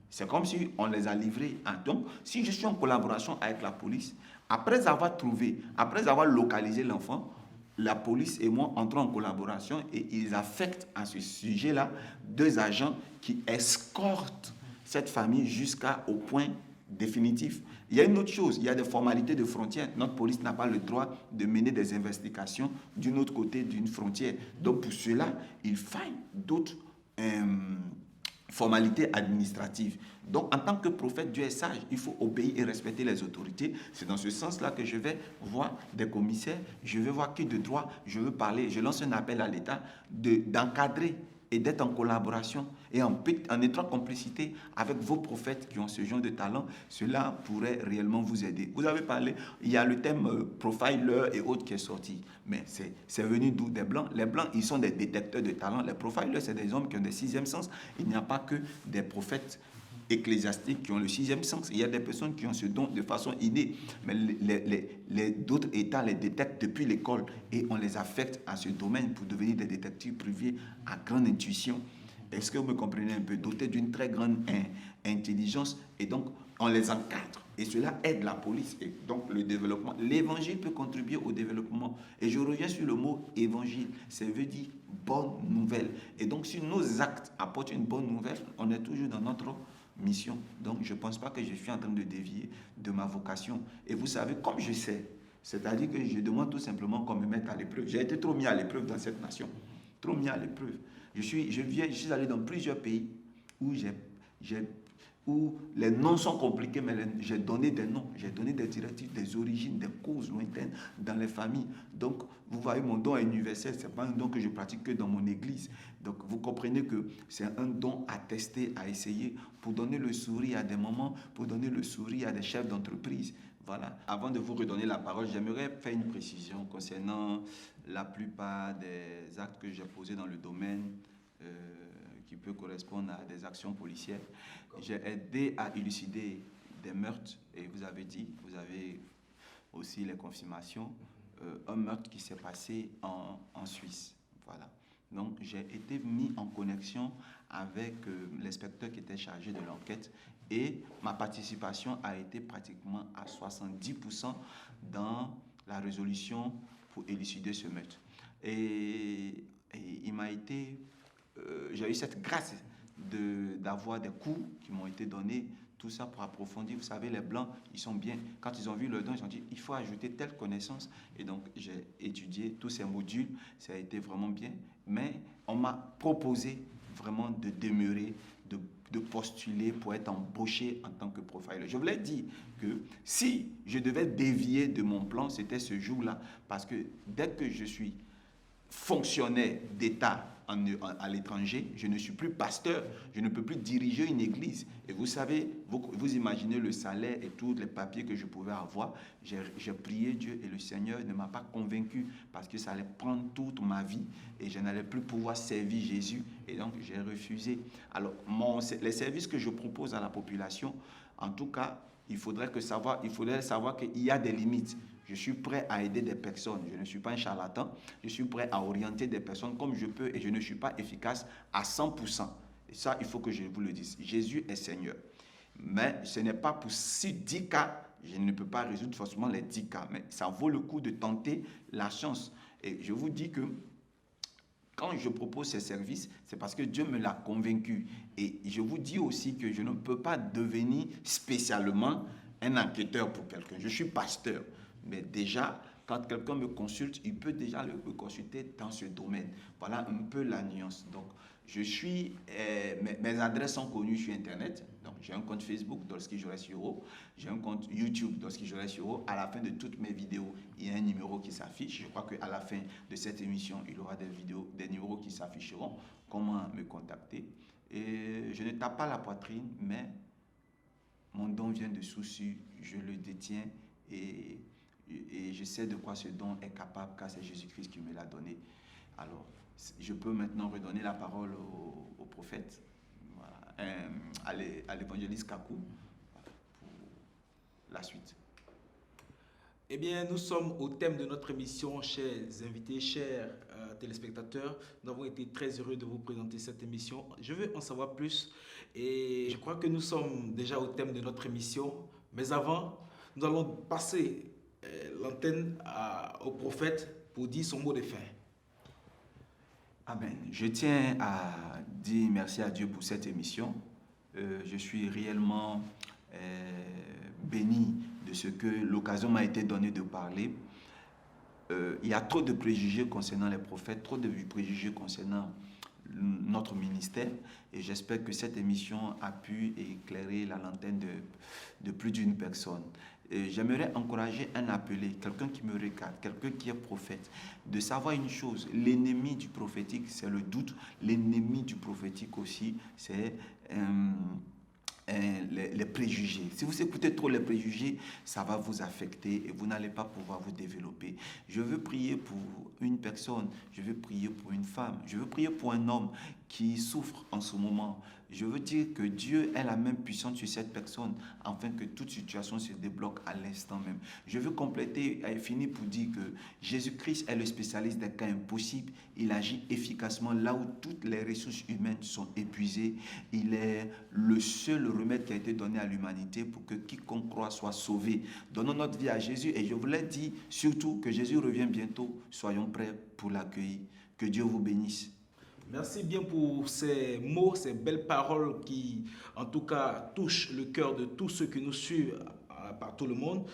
c'est comme si on les a livrés. Donc, si je suis en collaboration avec la police, après avoir trouvé, après avoir localisé l'enfant, la police et moi entrons en collaboration et ils affectent à ce sujet-là 2 agents qui escortent cette famille jusqu'au point définitif. Il y a une autre chose, il y a des formalités de frontières. Notre police n'a pas le droit de mener des investigations d'un autre côté d'une frontière. Donc pour cela, il faille d'autres formalités administratives. Donc, en tant que prophète, Dieu est sage. Il faut obéir et respecter les autorités. C'est dans ce sens-là que je vais voir des commissaires. Je vais voir qui de droit je veux parler. Je lance un appel à l'État d'encadrer et d'être en collaboration et en étroite complicité avec vos prophètes qui ont ce genre de talent. Cela pourrait réellement vous aider. Vous avez parlé, il y a le thème profiler et autres qui est sorti. Mais c'est venu d'où? Des Blancs. Les Blancs, ils sont des détecteurs de talent. Les profilers, c'est des hommes qui ont des 6e sens. Il n'y a pas que des prophètes ecclésiastiques qui ont le 6e sens. Il y a des personnes qui ont ce don de façon innée, mais d'autres États les détectent depuis l'école et on les affecte à ce domaine pour devenir des détectives privés à grande intuition. Est-ce que vous me comprenez un peu? Dotés d'une très grande intelligence, et donc on les encadre et cela aide la police et donc le développement. L'évangile peut contribuer au développement et je reviens sur le mot évangile, ça veut dire bonne nouvelle. Et donc si nos actes apportent une bonne nouvelle, on est toujours dans notre mission. Donc je ne pense pas que je suis en train de dévier de ma vocation. Et vous savez, comme je sais, c'est-à-dire que je demande tout simplement qu'on me mette à l'épreuve. J'ai été trop mis à l'épreuve dans cette nation, trop mis à l'épreuve. Je suis allé dans plusieurs pays où où les noms sont compliqués, mais j'ai donné des noms, j'ai donné des directives, des origines, des causes lointaines dans les familles. Donc, vous voyez, mon don est universel, ce n'est pas un don que je pratique que dans mon église. Donc, vous comprenez que c'est un don à tester, à essayer, pour donner le sourire à des moments, pour donner le sourire à des chefs d'entreprise. Voilà. Avant de vous redonner la parole, j'aimerais faire une précision concernant la plupart des actes que j'ai posés dans le domaine qui peut correspondre à des actions policières. J'ai aidé à élucider des meurtres et vous avez aussi les confirmations, un meurtre qui s'est passé en Suisse. Voilà. Donc j'ai été mis en connexion avec l'inspecteur qui était chargé de l'enquête et ma participation a été pratiquement à 70% dans la résolution pour élucider ce meurtre. Et il m'a été... j'ai eu cette grâce d'avoir des cours qui m'ont été donnés, tout ça pour approfondir. Vous savez, les Blancs, ils sont bien. Quand ils ont vu le don, ils ont dit, il faut ajouter telle connaissance. Et donc, j'ai étudié tous ces modules. Ça a été vraiment bien. Mais on m'a proposé vraiment de demeurer, de postuler pour être embauché en tant que profiler. Je voulais dire que si je devais dévier de mon plan, c'était ce jour-là. Parce que dès que je suis fonctionnaire d'État à l'étranger, je ne suis plus pasteur, je ne peux plus diriger une église. Et vous savez, vous imaginez le salaire et tous les papiers que je pouvais avoir. J'ai prié Dieu et le Seigneur ne m'a pas convaincu parce que ça allait prendre toute ma vie et je n'allais plus pouvoir servir Jésus. Et donc, j'ai refusé. Alors, les services que je propose à la population, en tout cas, il faudrait savoir qu'il y a des limites. Je suis prêt à aider des personnes. Je ne suis pas un charlatan. Je suis prêt à orienter des personnes comme je peux et je ne suis pas efficace à 100%. Et ça, il faut que je vous le dise. Jésus est Seigneur. Mais ce n'est pas pour 10 cas, je ne peux pas résoudre forcément les 10 cas. Mais ça vaut le coup de tenter la chance. Et je vous dis que quand je propose ces services, c'est parce que Dieu me l'a convaincu. Et je vous dis aussi que je ne peux pas devenir spécialement un enquêteur pour quelqu'un. Je suis pasteur. Mais déjà, quand quelqu'un me consulte, il peut déjà le consulter dans ce domaine. Voilà un peu la nuance. Donc, mes adresses sont connues sur Internet. Donc, j'ai un compte Facebook, Dolski Joël Siro. J'ai un compte YouTube, Dolski Joël Siro. À la fin de toutes mes vidéos, il y a un numéro qui s'affiche. Je crois qu'à la fin de cette émission, il y aura des numéros qui s'afficheront. Comment me contacter? Et je ne tape pas la poitrine, mais mon don vient de souci. Je le détiens et je sais de quoi ce don est capable car c'est Jésus-Christ qui me l'a donné. Alors, je peux maintenant redonner la parole au prophète, voilà, à l'évangéliste Kakou, pour la suite. Eh bien, nous sommes au thème de notre émission, chers invités, chers téléspectateurs. Nous avons été très heureux de vous présenter cette émission. Je veux en savoir plus et je crois que nous sommes déjà au thème de notre émission. Mais avant, nous allons passer l'antenne au prophète pour dire son mot de fin. Amen. Je tiens à dire merci à Dieu pour cette émission. Je suis réellement béni de ce que l'occasion m'a été donnée de parler. Il y a trop de préjugés concernant les prophètes, trop de préjugés concernant notre ministère, et j'espère que cette émission a pu éclairer la lanterne de plus d'une personne. J'aimerais encourager un appelé, quelqu'un qui me regarde, quelqu'un qui est prophète, de savoir une chose: l'ennemi du prophétique, c'est le doute. L'ennemi du prophétique aussi, c'est les préjugés. Si vous écoutez trop les préjugés, ça va vous affecter et vous n'allez pas pouvoir vous développer. Je veux prier pour une personne, je veux prier pour une femme, je veux prier pour un homme qui souffre en ce moment. Je veux dire que Dieu est la même puissance sur cette personne afin que toute situation se débloque à l'instant même. Je veux compléter et finir pour dire que Jésus-Christ est le spécialiste des cas impossibles. Il agit efficacement là où toutes les ressources humaines sont épuisées. Il est le seul remède qui a été donné à l'humanité pour que quiconque croit soit sauvé. Donnons notre vie à Jésus, et je voulais dire surtout que Jésus revient bientôt. Soyons prêts pour l'accueillir. Que Dieu vous bénisse. Merci bien pour ces mots, ces belles paroles qui, en tout cas, touchent le cœur de tous ceux qui nous suivent par tout le monde.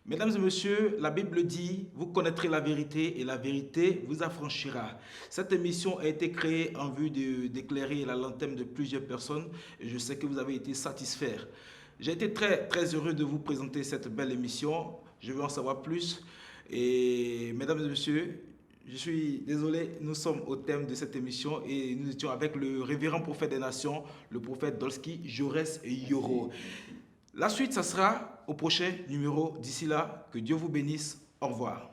Mesdames et messieurs, la Bible dit, vous connaîtrez la vérité et la vérité vous affranchira. Cette émission a été créée en vue d'éclairer la lanterne de plusieurs personnes et je sais que vous avez été satisfaits. J'ai été très, très heureux de vous présenter cette belle émission. Je veux en savoir plus. Et mesdames et messieurs, je suis désolé, nous sommes au thème de cette émission et nous étions avec le révérend prophète des nations, le prophète Dolski Jorès Yoro. La suite, ça sera au prochain numéro. D'ici là, que Dieu vous bénisse. Au revoir.